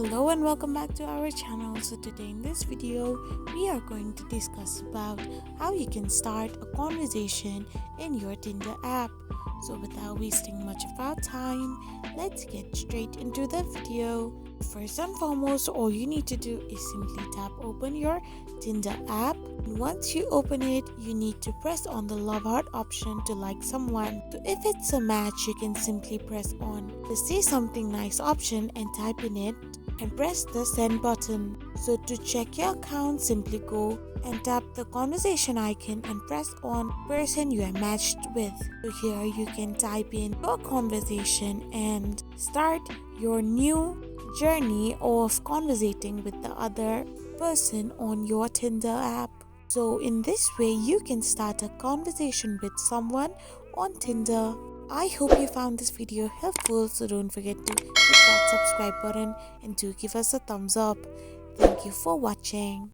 Hello and welcome back to our channel. So today in this video we are going to discuss about how you can start a conversation in your Tinder app. So without wasting much of our time, let's get straight into the video. First and foremost, all you need to do is simply tap open your Tinder app. Once you open it, you need to press on the love heart option to like someone. So if it's a match, you can simply press on the say something nice option and type in it and press the send button. So to check your account, simply go and tap the conversation icon and press on person you are matched with. So here you can type in your conversation and start your new journey of conversating with the other person on your Tinder app. So in this way you can start a conversation with someone on Tinder. I hope you found this video helpful, so don't forget to hit that subscribe button and do give us a thumbs up. Thank you for watching.